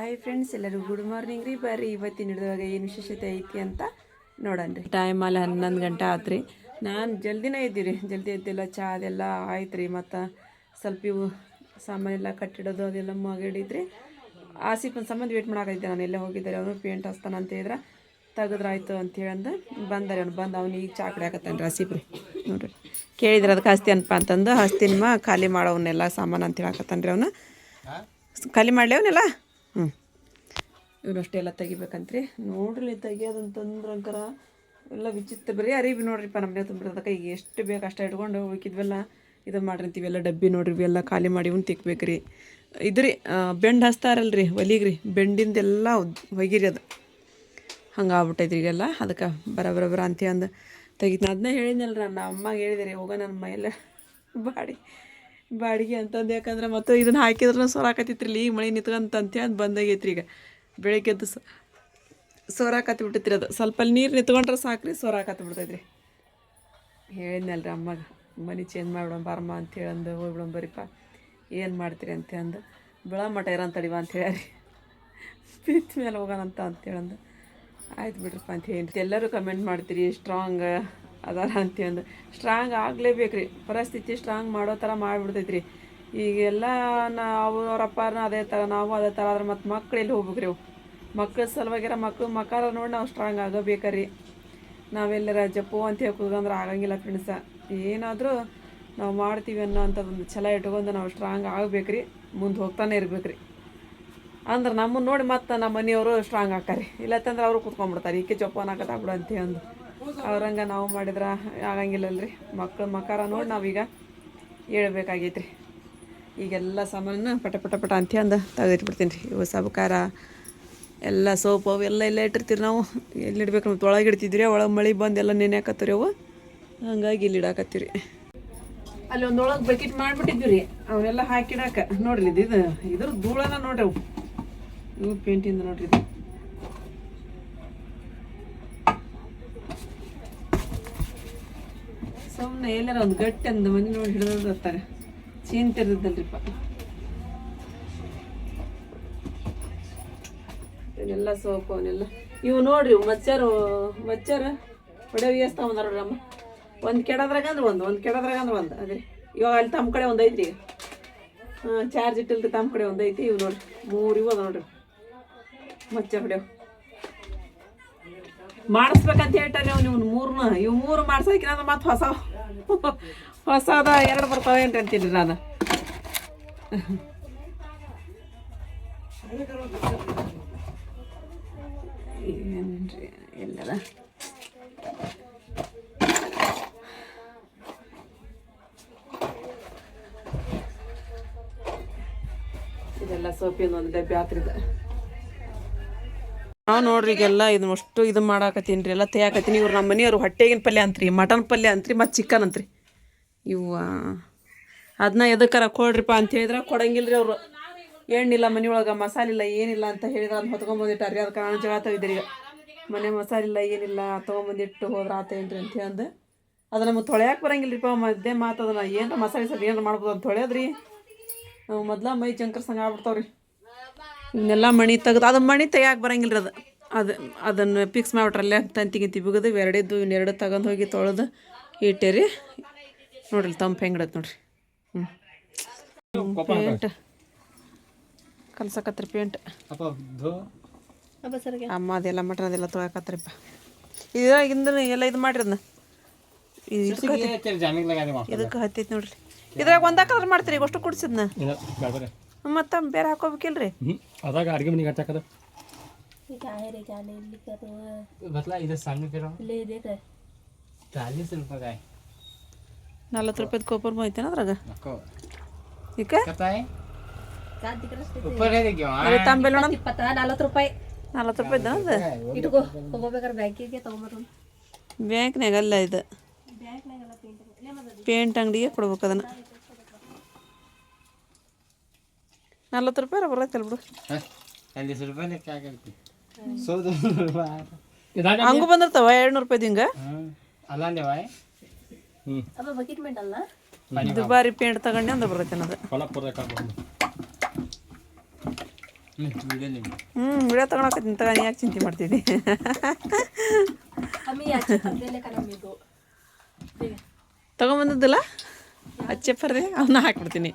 Hi friends, ಎಲ್ಲರೂ good morning ರೀ. ಬರ್ರಿ ಇವತ್ತಿನ ಹಿಡಿದಾಗ ಏನು ವಿಶೇಷತೆ ಐತಿ ಅಂತ ನೋಡೋಣ ರೀ. ಟೈಮ್ ಅಲ್ಲಿ 11 ಗಂಟೆ ಆತ್ರಿ. ನಾನು ಜಲ್ದಿನೇ ಇದ್ದೀರಿ, ಜಲ್ದಿ ಎದ್ದಿಲ್ಲ, ಚಾ ಅದೆಲ್ಲ ಆಯ್ತು ರೀ. ಮತ್ತು ಸ್ವಲ್ಪ ಇವು ಸಾಮಾನೆಲ್ಲ ಕಟ್ಟಿಡೋದು ಅದೆಲ್ಲ ಮುಗಿಡಿದ್ರಿ. ಆಸಿಫನ್ ಸಂಬಂಧ ವೇಟ್ ಮಾಡಾಕೈತೆ. ನಾನು ಎಲ್ಲೇ ಹೋಗಿದ್ದಾರೆ, ಅವನು ಪೇಂಟ್ ಹಚ್ತಾನ ಅಂತ ಹೇಳಿದ್ರೆ ತೆಗೆದ್ರಾಯ್ತು ಅಂತ ಹೇಳಂದು ಬಂದಾರೆ. ಅವ್ನು ಬಂದು ಅವ್ನು ಈಗ ಚಾ ಕುಡಿಯಾಕತ್ತಾನೆ ರೀ. ಆಸಿಫ್ ರೀ ನೋಡಿರಿ, ಕೇಳಿದ್ರೆ ಅದಕ್ಕೆ ಹಚ್ತೀನಪ್ಪ ಅಂತಂದು ಹಚ್ತೀನಮ್ಮ, ಖಾಲಿ ಮಾಡೋವನ್ನೆಲ್ಲ ಸಾಮಾನು ಅಂತ ಹೇಳಕತ್ತಾನೆ ರೀ. ಅವನು ಖಾಲಿ ಮಾಡಲಿ ಅವನ್ನೆಲ್ಲ. ಇವನಷ್ಟೇ ಎಲ್ಲ ತೆಗಿಬೇಕಂತ್ರಿ. ನೋಡ್ರಿ ತೆಗಿಯೋದಂತಂದ್ರೆ ಅಂಕರ ಎಲ್ಲ ವಿಚಿತ್ರ ಬರೀ ಅರಿವಿ ನೋಡ್ರಿಪ್ಪ. ನಮ್ಮನೆ ತುಂಬಿರೋದಕ್ಕೆ ಈಗ ಎಷ್ಟು ಬೇಕು ಅಷ್ಟು ಇಟ್ಕೊಂಡು ಉಳ್ಕಿದ್ವೆಲ್ಲ ಇದು ಮಾಡಿರ್ತೀವಿ. ಎಲ್ಲ ಡಬ್ಬಿ ನೋಡ್ರಿ, ಇವೆಲ್ಲ ಖಾಲಿ ಮಾಡಿ ಇವ್ನು ತಿಕ್ಬೇಕು ರೀ. ಇದು ರೀ ಬೆಂಡ್ ಹಚ್ತಾರಲ್ಲ ರೀ ಒಲಿಗೆ ರೀ, ಬೆಂಡಿಂದೆಲ್ಲ ಒಗಿರಿ ಅದು ಹಂಗೆ ಆಗ್ಬಿಟ್ಟೈತ್ರಿ ಈಗೆಲ್ಲ. ಅದಕ್ಕೆ ಬರ ಅಂತೀವಿ ಅಂದು ತೆಗಿತೀನಿ. ಅದನ್ನೇ ಹೇಳಿದ್ನಲ್ಲ ರೀ, ನಮ್ಮ ಅಮ್ಮಗೆ ಹೇಳಿದೆ ರೀ, ಹೋಗೋ ನನ್ನ ಮೈಯೆಲ್ಲ ಬಾಡಿಗೆ ಅಂತಂದು. ಯಾಕಂದ್ರೆ ಮತ್ತು ಇದನ್ನು ಹಾಕಿದ್ರೂ ಸೋರಾಕತ್ತಿತ್ರಿ. ಈಗ ಮಳೆ ನಿಂತ್ಕೊಂತಂತೆ ಅದು ಬಂದಾಗೈತ್ರಿ. ಈಗ ಬೆಳಗ್ಗೆದ್ದು ಸೋರಾಕತ್ತಿ ಬಿಟ್ಟೈತ್ರಿ. ಅದು ಸ್ವಲ್ಪ ನೀರು ನಿಂತ್ಕೊಂಡ್ರೆ ಸಾಕ್ರಿ, ಸೋರಾಕತ್ತಿ ಬಿಡ್ತೈತ್ರಿ. ಹೇಳಿದ್ನಲ್ರಿ ಅಮ್ಮಗೆ, ಮನೆ ಚೇಂಜ್ ಮಾಡಿಬಿಡೋಣ ಬಾರಮ್ಮ ಅಂತೇಳಂದು, ಹೋಗ್ಬಿಡೋಣ ಬರೀಪ್ಪ, ಏನು ಮಾಡ್ತೀರಿ ಅಂತ ಅಂದು. ಬೆಳ ಮಟ ಇರೋಂತ ತಡಿವ ಅಂತ ಹೇಳಿ ಬಿತ್ತ ಮೇಲೆ ಹೋಗೋಣಂತ ಅಂತೇಳಂದು. ಆಯ್ತು ಬಿಡ್ರಪ್ಪ ಅಂತ ಹೇಳಿ ಎಲ್ಲರೂ ಕಮೆಂಟ್ ಮಾಡ್ತೀರಿ ಸ್ಟ್ರಾಂಗ್ ಅದಾರ ಅಂತಂದು. ಸ್ಟ್ರಾಂಗ್ ಆಗಲೇಬೇಕು ರೀ, ಪರಿಸ್ಥಿತಿ ಸ್ಟ್ರಾಂಗ್ ಮಾಡೋ ಥರ ಮಾಡಿಬಿಡ್ತೈತ್ರಿ. ಈಗೆಲ್ಲ ನಾವು ಅವರಪ್ಪನ ಅದೇ ಥರ, ನಾವು ಅದೇ ಥರ ಆದ್ರೆ ಮತ್ತು ಮಕ್ಳು ಎಲ್ಲಿ ಹೋಗ್ಬೇಕ್ರಿ? ಅವು ಮಕ್ಕಳ ಸಲುವಾಗಿರ ಮಕ್ಕಳ ನೋಡಿ ನಾವು ಸ್ಟ್ರಾಂಗ್ ಆಗಬೇಕ್ರಿ. ನಾವೆಲ್ಲರ ಜಪ್ಪು ಅಂತ ಹೇಳಿ ಕೂತ್ಕೊಂಡ್ರೆ ಆಗಂಗಿಲ್ಲ ಫ್ರೆಂಡ್ಸ. ಏನಾದರೂ ನಾವು ಮಾಡ್ತೀವಿ ಅನ್ನೋ ಅಂಥದ್ದೊಂದು ಛಲ ಇಟ್ಕೊಂಡು ನಾವು ಸ್ಟ್ರಾಂಗ್ ಆಗಬೇಕ್ರಿ, ಮುಂದೆ ಹೋಗ್ತಾನೆ ಇರ್ಬೇಕ್ರಿ. ಅಂದ್ರೆ ನಮ್ಮನ್ನು ನೋಡಿ ಮತ್ತು ನಮ್ಮ ಮನೆಯವರು ಸ್ಟ್ರಾಂಗ್ ಆಗ್ತಾರೆ. ಇಲ್ಲತ್ತಂದ್ರೆ ಅವರು ಕೂತ್ಕೊಂಡ್ಬಿಡ್ತಾರೆ, ಈಕೆ ಜಪ್ಪನ ಹಾಕತ್ತಾಗ್ಬಿಡು ಅಂತ ಅಂದು. ಅವ್ರಂಗೆ ನಾವು ಮಾಡಿದ್ರೆ ಆಗಂಗಿಲ್ಲಲ್ರಿ. ಮಕ್ಕಳ ನೋಡಿ ನಾವೀಗ ಹೇಳ್ಬೇಕಾಗೈತ್ರಿ. ಈಗೆಲ್ಲ ಸಾಮಾನು ಪಟ ಅಂತ ಅಂದು ತೆಗೆದಿಟ್ಬಿಡ್ತೀನಿ ರೀ. ಇವು ಸಬಕಾರ ಎಲ್ಲ ಸೋಪು ಅವು ಎಲ್ಲ ಇಟ್ಟಿರ್ತೀವಿ ನಾವು. ಎಲ್ಲಿ ಇಡ್ಬೇಕು? ನಾವು ತೊಳಗೆ ಇಡ್ತಿದ್ರಿ, ಒಳಗೆ ಮಳೆ ಬಂದು ಎಲ್ಲ ನೆನೆಯಾಕತ್ತೀರಿ ಅವು. ಹಂಗಾಗಿ ಇಲ್ಲಿ ಇಡಾಕತ್ತೀವಿ ರೀ. ಅಲ್ಲಿ ಒಂದೊಳಗೆ ಬಕೆಟ್ ಮಾಡಿಬಿಟ್ಟಿದ್ವಿ ರೀ, ಅವನ್ನೆಲ್ಲ ಹಾಕಿಡಾಕ. ನೋಡ್ರಿ ಇದ್ರ ಧೂಳನ ನೋಡ್ರಿ, ಅವು ಇವು ಪೇಂಟಿಂದ ನೋಡ್ರಿ. ಇದು ಸುಮ್ಮನೆ ಎಲ್ಲಾರ ಒಂದು ಗಟ್ಟಿ ಅಂದು ಮನೆ ನೋಡಿ ಹಿಡಿದಿರ್ತಾರೆ, ಚೀನ್ತಿರ್ತದಲ್ರಿಪ್ಪ. ಇವನ್ನೆಲ್ಲ ಸೋಪು ಅವನ್ನೆಲ್ಲ ಇವು ನೋಡ್ರಿ, ಮಚ್ಚಾರ ಹೊಡೆವು ಎಸ್ತಾವ ನೋಡ್ರಿ ಅಮ್ಮ. ಒಂದು ಕೆಡದ್ರಾಗ ಅಂದ್ರೆ ಒಂದು ಕೆಡದ್ರಾಗ ಅಂದ್ರೆ ಒಂದು. ಅದೇ ಇವಾಗ ಅಲ್ಲಿ ತಮ್ಮ ಕಡೆ ಒಂದು ಐತ್ರಿ. ಚಾರ್ಜ್ ಇಟ್ಟಿಲ್ರಿ, ತಮ್ಮ ಕಡೆ ಒಂದು ಐತಿ. ಇವು ನೋಡ್ರಿ 3 ಇವು ಅದ ನೋಡ್ರಿ ಮಚ್ಚ ಹೊಡೆವು. ಮಾಡಿಸ್ಬೇಕಂತ ಹೇಳ್ತಾರೆ ನೀವು 3ನ. ಇವು 3 ಮಾಡ್ಸೋಕಿನ ಮತ್ತೆ ಹೊಸದ 2 ಬರ್ತಾವೇನ್ರಿ ಅಂತೀನಿ ನಾನು. ಏನ್ರಿ ಎಲ್ಲದ ಇದೆಲ್ಲ ಸೋಪಿನ ಒಂದು ಡಬ್ಬಿ ಆತ್ರಿದ. ನಾವು ನೋಡ್ರಿ ಈಗೆಲ್ಲ ಇದನ್ನಷ್ಟು ಇದು ಮಾಡಾಕತ್ತೀನಿ ರೀ, ಎಲ್ಲ ತೆಗಿಯಾಕತ್ತೀನಿ. ಇವ್ರು ನಮ್ಮ ಮನೆಯವ್ರು ಹೊಟ್ಟೆಗಿನ ಪಲ್ಯ ಅಂತ್ರಿ, ಮಟನ್ ಪಲ್ಯ ಅಂತ್ರಿ, ಮತ್ತು ಚಿಕನ್ ಅಂತ್ರಿ. ಇವು ಅದನ್ನ ಎದಕ್ಕಾರ ಕೊಡ್ರಿಪ್ಪ ಅಂತ ಹೇಳಿದ್ರೆ ಕೊಡಂಗಿಲ್ಲ ರೀ ಅವರು. ಎಣ್ಣಿಲ್ಲ ಮನೆಯೊಳಗೆ, ಮಸಾಲೆ ಇಲ್ಲ, ಏನಿಲ್ಲ ಅಂತ ಹೇಳಿದ್ರೆ ಅದನ್ನ ಹೊತ್ಕೊಂಬಂದಿಟ್ಟಾರ್ರಿ. ಅದಕ್ಕೆ ನಾನು ಜಗಳ ತೆಗಿದ್ರಿ. ಈಗ ಮನೆ ಮಸಾಲೆ ಇಲ್ಲ, ಏನಿಲ್ಲ, ತೊಗೊಂಬಂದಿಟ್ಟು ಹೋದ್ರೆ ಆತೇನ್ರಿ ಅಂತ ಅಂದು. ಅದು ನಮಗೆ ತೊಳೆಯಾಕೆ ಬರಂಗಿಲ್ಲ ರೀಪ್ಪ. ಮಧ್ಯೆ ಮಾತದನ್ನ ಏನರ ಮಸಾಲೆ ಸಲ ಏನಾರು ಮಾಡ್ಬೋದು ಅಂತ ತೊಳೆಯೋದ್ರಿ. ನಾವು ಮೊದಲ ಮೈ ಜಂಕರ್ ಆಗ್ಬಿಡ್ತಾವ್ರಿ. ಇವನ್ನೆಲ್ಲ ಮಣಿ ತೆಗೆದು, ಅದು ಮಣಿ ತೆಗಿಯಾಕೆ ಬರಂಗಿಲ್ಲ ರೀ. ಅದನ್ನು ಫಿಕ್ಸ್ ಮಾಡಿಬಿಟ್ರಲ್ಲೇ ತಂತಿ ಬಿಗಿದು ಎರಡಿದ್ದು ಇನ್ನೆರಡು ತಗೊಂಡು ಹೋಗಿ ತೊಳೆದು ಇಟ್ಟೇರಿ. ನೋಡ್ರಿ ತಂಪು ಹೆಂಗಿಡತ್ತೆ ನೋಡ್ರಿ. ಪೇಂಟ್ ಕಲ್ಸಕತ್ರಿ, ಪೇಂಟ್ ಅಮ್ಮ ಅದೆಲ್ಲ ಮಟನ್ ಅದೆಲ್ಲ ತೊಳಕತ್ರಿಪ್ಪ. ಇದ್ರಾಗಿಂದ ಎಲ್ಲ ಇದು ಮಾಡ್ರಿ. ಅದನ್ನ ಇದಕ್ಕೆ ಹತ್ತೈತಿ ನೋಡ್ರಿ. ಇದ್ರಾಗ ಒಂದೇ ಕಲರ್ ಮಾಡ್ತೀರಿ, ಈಗ ಅಷ್ಟು ಕುಡಿಸಿದ್ನ ಮತ್ತೆ ಬೇರೆ ಹಾಕೋಬೇಕಿಲ್ರಿ. ಅದಾಗ ಅಡುಗೆ ಮನೆಗೆ ಹಚ್ಚಾಕದ ₹40 ಕೋಪರ್ ಐತೇನ ಅದ್ರಾಗ. ಈಗ ತಂಬೆಲ್ಲ ₹40 ಬ್ಯಾಂಕ್ನಾಗ ಅಲ್ಲ, ಇದು ಪೇಂಟ್ ಅಂಗಡಿಗೆ ಕೊಡ್ಬೇಕು. ಅದನ್ನು ₹40 ಬರತ್ತಲ್ಲ ಬಿಡು. ಹಂಗೂ ಬಂದಿರ್ತಾವ ₹200 ಹಿಂಗ. ದುಬಾರಿ ಪೇಂಟ್ ತಗೊಂಡೆ ಅಂದ್ರೆ ಬರುತ್ತೆ ಅನ್ನೋದು. ವಿಡಿಯೋ ತೊಗೊಳಕತ್ತೀನಿ ತಗ, ನೀ ಯಾಕೆ ಚಿಂತೆ ಮಾಡ್ತಿದ್ದಿ? ತೊಗೊಂಬಂದದ್ದಲ್ಲ ಅಚ್ಚೆಪ್ಪರ್ರಿ, ಅವನ್ನ ಹಾಕ್ಬಿಡ್ತೀನಿ.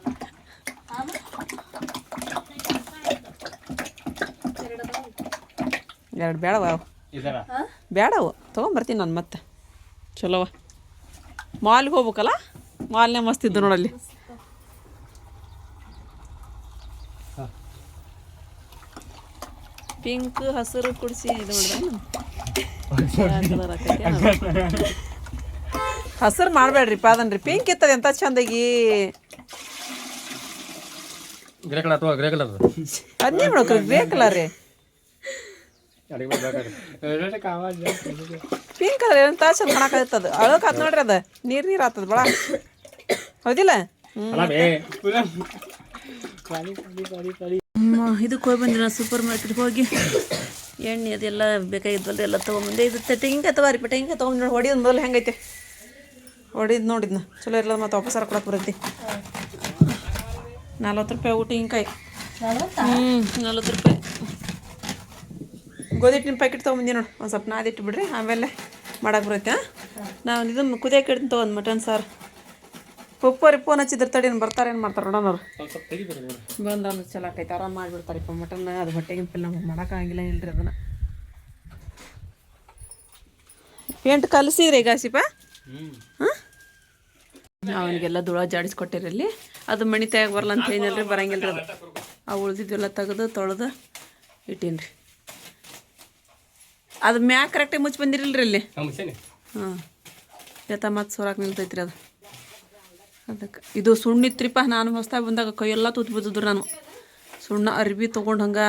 ಎರಡು ಬೇಡವ, ಬೇಡವು ತೊಗೊಂಬರ್ತೀನಿ ನಾನು ಮತ್ತೆ. ಚಲೋವ, ಮಾಲ್ಗೆ ಹೋಗ್ಬೇಕಲ್ಲ, ಮಾಲ್ನೇ ಮಸ್ತ್ ಇದ್ದು ನೋಡಲ್ಲಿ. ಪಿಂಕ್ ಹಸಿರು ಕುಡಿಸಿ ಇದು ಮಾಡಿದ್ರೆ ಹಸಿರು ಮಾಡಬೇಡ್ರಿಪ್ಪ, ಅದನ್ರಿ ಪಿಂಕ್ ಇರ್ತದೆ ಎಂತ ಚಂದಾಗಿ. ಗ್ರೇ ಕಲರ್ ಅಥವಾ ಗ್ರೇ ಕಲರ್ ಅದನ್ನೇ ಮಾಡ್ಬೇಕ್ರಿ, ಗ್ರೇ ಕಲರ್ ರೀ. ಪಿಂಕ್ ಕಲರ್ ಎಂತ ಚಂದ ಮಾಡಾಕತ್ತದ, ಅಳಕಾತ್ ನೋಡ್ರಿ, ಅದ ನೀರು ಆತದ ಭಾಳ, ಹೌದಿಲ್ಲ? ಇದಕ್ಕೆ ಹೋಗಿ ಬಂದಿರ ಸೂಪರ್ ಮಾರ್ಕೆಟ್ಗೆ ಹೋಗಿ ಎಣ್ಣೆ ಅದೆಲ್ಲ ಬೇಕಾಗಿದ್ವಲ್ರಿ, ಎಲ್ಲ ತೊಗೊಂಬಂದೆ. ಇದು ತೆಂಗಿನಕಾಯಿ ತಗೋರಿಪ್ಪ, ತೆಂಗಿನಕಾಯಿ ತೊಗೊಂಡು ನೋಡಿ, ಹೊಡಿಯೋದು ಮೊದಲು ಹೆಂಗೈತೆ ಹೊಡಿದ್ ನೋಡಿದ್ನ, ಚಲೋ ಇರಲ್ಲ ಮತ್ತೆ ವಾಪಸ್ಸಾರ ಕೊಡಕ್ಕೆ ಬರುತ್ತೆ. 40 ರೂಪಾಯಿ ಊಟ ತೆಂಗಿನಕಾಯಿ. 40 ರೂಪಾಯಿ. ಗೋಧಿ ಹಿಟ್ಟಿನ ಪ್ಯಾಕೆಟ್ ತೊಗೊಂಬಂದಿ ನೋಡಿ, ಒಂದು ಸ್ವಲ್ಪ ನಾದಿಟ್ಟು ಬಿಡ್ರಿ, ಆಮೇಲೆ ಮಾಡಕ್ಕೆ ಬರುತ್ತೆ. ನಾವು ಇದನ್ನು ಕುದಿಯೋಕೆ ಇಡ್ತೀನಿ ತೊಗೊಂಡು ಮಟನ್ ಸಾರು. ಉಪ್ಪವ್ರಿ ಫೋನ್ ಹಚ್ಚಿದ್ರೆ ತಡಿ, ಬರ್ತಾರೆ ಏನು ಮಾಡ್ತಾರೆ ನೋಡೋನವ್ರು. ಬಂದ್ರೆ ಚಲೋ ಆಕೈತೆ, ಆರಾಮ್ ಮಾಡಿಬಿಡ್ತಾರಿಪ್ಪ ಮಟನ್. ಅದು ಹೊಟ್ಟೆಗಿನ ಪಿಲ್ ನಮಗೆ ಮಾಡೋಕ್ಕಾಗಿಲ್ಲ ಇಲ್ರಿ ಅದನ್ನು. ಪೇಂಟ್ ಕಲಿಸಿದ್ರಿ ಈಗ ಆಸಿಪ? ಹಾಂ, ಅವನಿಗೆಲ್ಲ ಧೂಳ ಜಾಡಿಸ್ಕೊಟ್ಟಿರಲ್ಲಿ. ಅದು ಮಣಿ ತೆಗೆ ಬರಲ್ಲ ಅಂತ ಏನಲ್ರಿ, ಬರಂಗಿಲ್ಲ ರೀ ಅದು. ಅವು ಉಳಿದಿದ್ದೆಲ್ಲ ತೆಗೆದು ತೊಳೆದು ಇಟ್ಟೀನಿ ರೀ. ಅದು ಮ್ಯಾಕ್ ಕರೆಕ್ಟಾಗಿ ಮುಚ್ಚಿ ಬಂದಿರಲ್ರಿ ಇಲ್ಲಿ. ಹಾಂ, ಎತ್ತ ಮತ್ತೆ ಸೋರಾಕ್ ನಿಲ್ತೈತ್ರಿ ಅದು. ಅದಕ್ಕೆ ಇದು ಸುಣ್ಣ ಇತ್ರಿಪ್ಪ, ನಾನು ಹೊಸ್ದಾಗಿ ಬಂದಾಗ ಕೈಯೆಲ್ಲ ತೂತು ಬಿದ್ದಿದ್ರು. ನಾನು ಸುಣ್ಣ ಅರ್ಬಿ ತೊಗೊಂಡು ಹಂಗೆ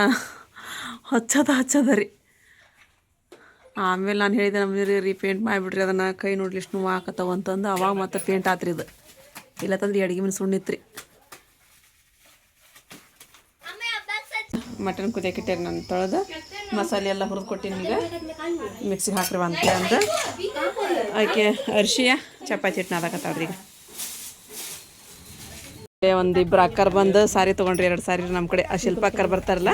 ಹಚ್ಚದ ರೀ. ಆಮೇಲೆ ನಾನು ಹೇಳಿದೆ ನಮ್ಮದು ರೀ ಪೇಂಟ್ ಮಾಡಿಬಿಡ್ರಿ ಅದನ್ನು, ಕೈ ನೋಡ್ಲಿ ಇಷ್ಟು ನೋವು ಹಾಕತ್ತವ ಅಂತಂದು. ಅವಾಗ ಮತ್ತೆ ಪೇಂಟ್ ಆತ್ರಿ ಇದು. ಇಲ್ಲ ತಂದ್ರೆ ಅಡುಗೆ ಮನೆ ಸುಣ್ಣ ಇತ್ರಿ. ಮಟನ್ ಕುದಿಯಾಕಿಟ್ಟೇರಿ ನಾನು ತೊಳೆದು, ಮಸಾಲೆ ಎಲ್ಲ ಹುರಿದು ಕೊಟ್ಟಿನಿ. ಈಗ ಮಿಕ್ಸಿಗೆ ಹಾಕ್ರಿ ಅಂತ ಅಂದ್ರೆ ಆಕೆ ಅರಿಶಿಯ ಚಪಾತಿ ಹಿಟ್ಟು ನಾದಾಕತ್ತಾವ್ರಿ. ಈಗ ಒಂದಿಬ್ಬರು ಅಕ್ಕರು ಬಂದು ಸಾರಿ ತೊಗೊಂಡ್ರಿ, 2 ಸಾರಿ ನಮ್ಮ ಕಡೆ. ಆ ಶಿಲ್ಪ ಅಕ್ಕರು ಬರ್ತಾರಲ್ಲ,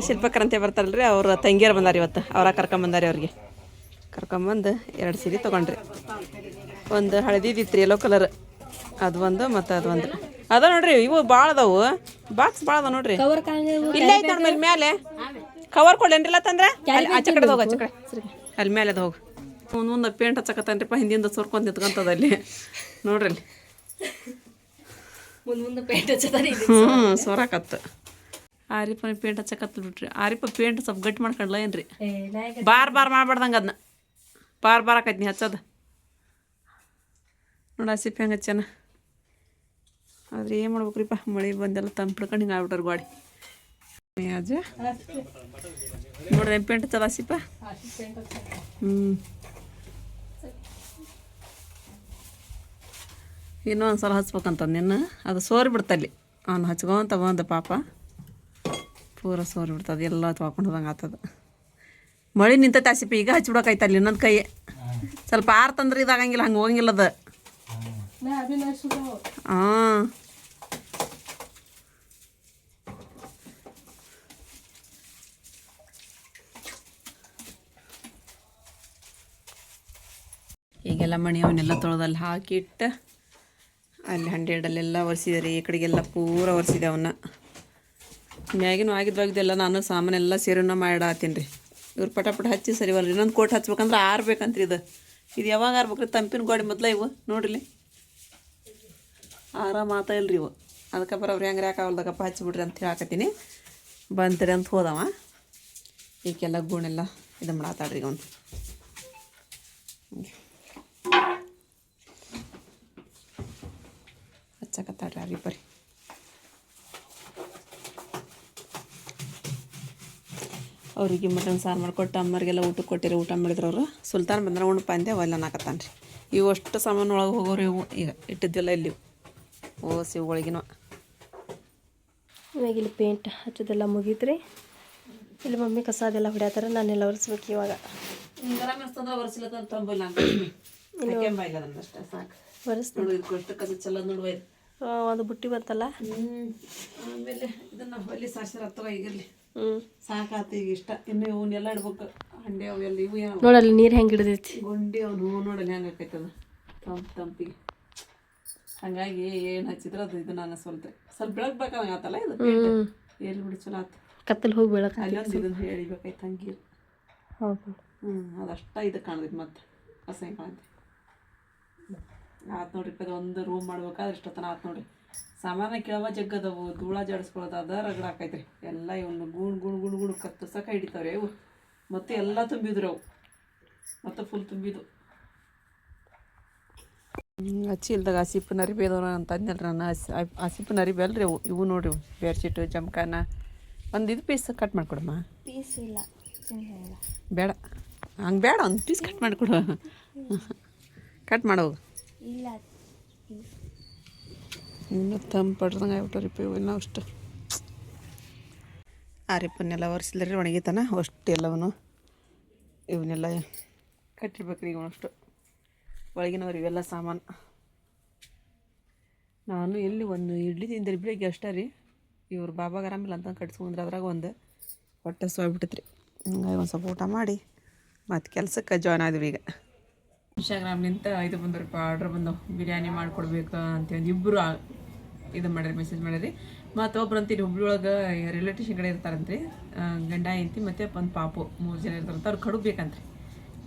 ಶಿಲ್ಪಕ್ಕರ್ ಅಂತ ಬರ್ತಾರಲ್ರಿ, ಅವ್ರ ತಂಗಿಯರು ಬಂದಾರಿ ಇವತ್ತು. ಅವ್ರ ಕರ್ಕೊಂಬಂದಾರಿ, ಅವ್ರಿಗೆ ಕರ್ಕೊಂಬಂದು 2 ಸೀರೆ ತೊಗೊಂಡ್ರಿ. ಒಂದು ಹಳದಿದಿತ್ತು ರೀ, ಯೆಲ್ಲೋ ಕಲರ್, ಅದು ಒಂದು ಮತ್ತು ಅದು ಒಂದು ಅದ ನೋಡ್ರಿ. ಇವು ಭಾಳ ಅದಾವು, ಬಾಕ್ಸ್ ಭಾಳ ಅದ ನೋಡ್ರಿ. ಇಲ್ಲೇ ಐತೆ ನೋಡಿ ಮೇಲೆ ಕವರ್ ಕೊಡ್ಲೇನ್ರಿಲ್ಲ ತಂದ್ರೆ ಆಚೆ ಕಡೆ ಹೋಗಿ, ಆಚೆ ಕಡೆ ಅಲ್ಲಿ ಮೇಲೆ ಅದು ಹೋಗಿ. ಮುಂದೆ ಪೇಂಟ್ ಹಚ್ಚಕತ್ತಾನ್ರಿಪ್ಪ, ಹಿಂದಿಂದ ಸೋರ್ಕೊಂಡು ನಿಂತ್ಕೊಂತದ ಅಲ್ಲಿ ನೋಡ್ರಿ. ಅಲ್ಲಿ ಸೋರಾಕತ್ತು. ಆರಿಪನ ಪೇಂಟ್ ಹಚ್ಚಕತ್ತ ಬಿಟ್ರಿ. ಆರಿಪ ಪೇಂಟ್ ಸ್ವಲ್ಪ ಗಟ್ಟಿ ಮಾಡ್ಕೊಂಡ್ಲ ಏನ್ರಿ, ಬಾರ್ ಮಾಡ್ಬಾರ್ದಂಗೆ ಅದನ್ನ. ಬಾರ್ ಆಕೈತಿ ನೀ ಹಚ್ಚದ ನೋಡಿ. ಹಸಿಪ್ ಹೆಂಗೆ ಹಚ್ಚನ, ಆದ್ರೆ ಏನು ಮಾಡ್ಬೇಕ್ರಿಪ್ಪ, ಮಳೆ ಬಂದೆಲ್ಲ ತಂಪಿಡ್ಕೊಂಡು ಹಿಂಗೆ ಆಗ್ಬಿಟ್ಟಾರ ಗಾಡಿ. ಅಜ್ಜ ನೋಡ್ರಿ ಪೇಂಟ್ ಹಚ್ಚದ ಹಸಿಪ. ಇನ್ನೂ ಒಂದು ಸಲ ಹಚ್ಬೇಕಂತಂದು ನಿನ್ನ, ಅದು ಸೋರಿ ಬಿಡ್ತಲ್ಲಿ. ಅವ್ನು ಹಚ್ಕೊಂತ ಬಂದ ಪಾಪ, ಪೂರ ಸೋರಿ ಬಿಡ್ತದೆ, ಎಲ್ಲ ತೊಳ್ಕೊಂಡು ಹೋದಂಗೆ ಆಗ್ತದೆ. ಮಳೆ ನಿಂತೈತೆ ಆಸಿಪ, ಈಗ ಹಚ್ಬಿಡೋಕೈತೆ ಅಲ್ಲಿ ಇನ್ನೊಂದು ಕೈ. ಸ್ವಲ್ಪ ಆರ್ತಂದ್ರೆ ಇದಾಗಂಗಿಲ್ಲ, ಹಂಗೆ ಹೋಗಂಗಿಲ್ಲ ಅದು. ಹಾಂ, ಈಗೆಲ್ಲ ಮಣಿ ಅವನ್ನೆಲ್ಲ ತೊಳೆದಲ್ಲಿ ಹಾಕಿಟ್ಟು ಅಲ್ಲಿ 100 ಒರೆಸಿದೆ ರೀ. ಈ ಕಡೆಗೆಲ್ಲ ಪೂರ ಒರೆಸಿದೆ ಅವನ್ನ. ಮ್ಯಾಗಿನೂ ಆಗಿದ್ದೆಲ್ಲ ನಾನು ಸಾಮಾನೆಲ್ಲ ಸೇರಿನ ಮಾಡಿಡತ್ತೀನಿ ರೀ. ಇವ್ರು ಪಟ ಹಚ್ಚಿ ಸರಿವಲ್ರಿ. ಇನ್ನೊಂದು ಕೋಟ್ ಹಚ್ಬೇಕಂದ್ರೆ ಆರ್ಬೇಕಂತ್ರಿ. ಇದು ಯಾವಾಗ ಆರ್ಬೇಕ್ರಿ? ತಂಪಿನ ಗೋಡಿ ಮೊದಲ ಇವು ನೋಡ್ರಿ, ಆರಾಮ ಆತ ಇಲ್ರಿ ಇವು. ಅದಕ್ಕೆ ಬರೋಬ್ರಿ ಹೆಂಗೆ ಯಾಕಾಗಲ್ದಾಗಪ್ಪ ಹಚ್ಚಿಬಿಡ್ರಿ ಅಂತ ಹೇಳಾಕತ್ತೀನಿ. ಬಂತೀರಿ ಅಂತ ಹೋದವ. ಈಗೆಲ್ಲ ಗೂಣೆಲ್ಲ ಇದು ಮಾಡತ್ತಾಳ್ರಿ ಈಗ ಒಂದು. ಹಚ್ಚಕತ್ತಾಳ್ರಿ ಅರಿಬ್ಬರಿ. ಅವರಿಗೆ ಮಟನ್ ಸಾರು ಮಾಡಿಕೊಟ್ಟು ಅಮ್ಮರಿಗೆಲ್ಲ ಊಟಕ್ಕೆ ಕೊಟ್ಟಿರಿ. ಊಟ ಮಾಡಿದ್ರು ಅವರು. ಸುಲ್ತಾನ್ ಬಂದ್ರೆ ಉಣ್ಣಪ್ಪ ಅಂದೆ ಒಲ್ಲ ನಾಕತ್ತಾನ ರೀ. ಇವು ಅಷ್ಟು ಸಾಮಾನು ಒಳಗೆ ಹೋಗೋರು ಇವು. ಈಗ ಇಟ್ಟಿದ್ದಿಲ್ಲ ಇಲ್ಲಿ ಓಸಿ ಇವುಗಳಿಗಿನ. ಇವಾಗ ಇಲ್ಲಿ ಪೇಂಟ್ ಹಚ್ಚೋದೆಲ್ಲ ಮುಗಿದ್ರಿ. ಇಲ್ಲಿ ಮಮ್ಮಿ ಕಸ ಅದೆಲ್ಲ ಹೊಡ್ಯಾತಾರೆ, ನಾನೆಲ್ಲ ಒರೆಸ್ಬೇಕು ಇವಾಗ. ಒರೆಸ್ತೀನಿ. ಒಂದು ಬುಟ್ಟಿ ಬಂತಲ್ಲ. ಆಮೇಲೆ ಇದನ್ನು ಹೊಲಿ ಸಾಸಿರ ಹತ್ತವ ಈಗಿರಲಿ ಹ್ಞೂ ಸಾಕಾತು ಈಗ ಇಷ್ಟ. ಇನ್ನು ಇವನ್ನೆಲ್ಲ ಇಡ್ಬೇಕು. ಹಂಡೆ ಅವೆಲ್ಲ ಇವು ಯಾವ ನೋಡಲ್ಲಿ ನೀರು ಹೆಂಗೆ ಹಿಡಿದೈತಿ. ಗುಂಡಿ ಅವನು ನೋಡಲಿ ಹೆಂಗೆ ಆಕೈತದ ತಂಪಿಗೆ. ಹಾಗಾಗಿ ಏನು ಹಚ್ಚಿದ್ರೆ ಅದು ಇದು ನಾನು ಸ್ವಲ್ಪ ಬೆಳಗ್ಬೇಕಾಗತ್ತಲ್ಲ ಇದು ಎಲ್ಲಿ ಬಿಡಿ ಚಲೋ ಆತು. ಕತ್ತಲು ಹೋಗಿ ಬೆಳಕ ಅಲ್ಲೊಂದು ಇದನ್ನು ಹೇಳಿಬೇಕಾಯ್ತು ಹಂಗೆ. ಹೌದು ಅದಷ್ಟ ಇದು ಕಾಣದೈತಿ ಮತ್ತೆ ಅಸಹ್ಯ ಕಾಣತಿ. ಆತು ನೋಡ್ರಿ ಅದು ಒಂದು ರೂಮ್ ಮಾಡ್ಬೇಕಾದ್ರೆ ಇಷ್ಟೊತ್ತನ ಆತು ನೋಡ್ರಿ. ಸಾಮಾನ್ಯ ಕೇಳವ ಜಗ್ಗದವು ಧೂಳ ಜಾಡಿಸ್ಕೊಳ್ಳೋದು ಅದ ರಗಡ ಹಾಕೈತ್ರಿ ಎಲ್ಲ. ಇವನು ಗುಣ್ ಕತ್ತಸಕ್ಕೆ ಹಿಡಿತಾವ್ರಿ ಇವು. ಮತ್ತು ಎಲ್ಲ ತುಂಬಿದ್ರು ಅವು ಮತ್ತು ಫುಲ್ ತುಂಬಿದ್ದು. ಹಚ್ಚಿ ಇಲ್ದಾಗ ಹಸಿಪ್ಪು ನರಿ ಬೇದವ ಅಂತ ಅಂದ್ನಲ್ರಿ ನಾನು. ಹಸಿಪ್ಪು ನರಿ ಬೇಲ್ರಿ ಅವು. ಇವು ನೋಡ್ರಿ ಇವು ಬೇರ್ಶೀಟು ಜಮ್ಕಾನ ಒಂದು ಇದು ಪೀಸ್ ಕಟ್ ಮಾಡಿಕೊಡಮ್ಮ. ಪೀಸ್ ಇಲ್ಲ ಬೇಡ ಹಂಗೆ ಬೇಡ, ಒಂದು ಪೀಸ್ ಕಟ್ ಮಾಡಿಕೊಡು. ಕಟ್ ಮಾಡೋವು ಇಲ್ಲ ಇನ್ನೂ ತಂಪಡ್ದಂಗೆ ಆಗ್ಬಿಟ್ಟವ್ರಿಪ್ಪ ಇವು ಇನ್ನೂ ಅಷ್ಟು. ಆರಿಪ್ಪನ್ನೆಲ್ಲ ಒರೆಸಿದ್ರಿ ಒಣಗಿತಾನ ಅಷ್ಟು ಎಲ್ಲವೂ. ಇವನ್ನೆಲ್ಲ ಕಟ್ಟಿರ್ಬೇಕ್ರಿ ಈಗ ಅಷ್ಟು ಒಳಗಿನವ್ರು ಇವೆಲ್ಲ ಸಾಮಾನು. ನಾನು ಎಲ್ಲಿ ಒಂದು ಇಡ್ಲಿ ತಿಂದ್ರಿ ಬೆಳಿಗ್ಗೆ ಅಷ್ಟೇ ರೀ. ಇವ್ರು ಬಾಬಾಗ ಆರಾಮಿಲ್ಲ ಅಂತ ಕಟ್ಸ್ಕೊಂಡ್ರೆ ಅದ್ರಾಗ ಒಂದು ಹೊಟ್ಟೆ ಸೋಗ್ಬಿಟ್ಟೈತ್ರಿ. ಹಂಗಾಗಿ ಒಂದು ಸ್ವಲ್ಪ ಊಟ ಮಾಡಿ ಮತ್ತು ಕೆಲ್ಸಕ್ಕೆ ಜಾಯ್ನ್ ಆದ್ವಿ ಈಗ. ಇನ್ಸ್ಟಾಗ್ರಾಮ್ನಿಂದ ಇದು ಬಂದವ್ರಪ್ಪ ಆರ್ಡ್ರ್ ಬಂದವು ಬಿರಿಯಾನಿ ಮಾಡಿಕೊಡ್ಬೇಕು ಅಂತೇಳಿ. ಇಬ್ಬರು ಇದು ಮಾಡ್ರಿ ಮೆಸೇಜ್ ಮಾಡಿರಿ. ಮತ್ತು ಒಬ್ರು ಅಂತೀರಿ ಹುಬ್ಳಿ ಒಳಗೆ ರಿಲೇಟಿವ್ಶನ್ ಕಡೆ ಇರ್ತಾರಂತ್ರಿ, ಗಂಡ ಹೆಂಡ್ತಿ ಮತ್ತು ಒಂದು ಪಾಪು 3 ಜನ ಇರ್ತಾರಂತ. ಅವ್ರು ಕಡುಬು ಬೇಕಂತ್ರಿ.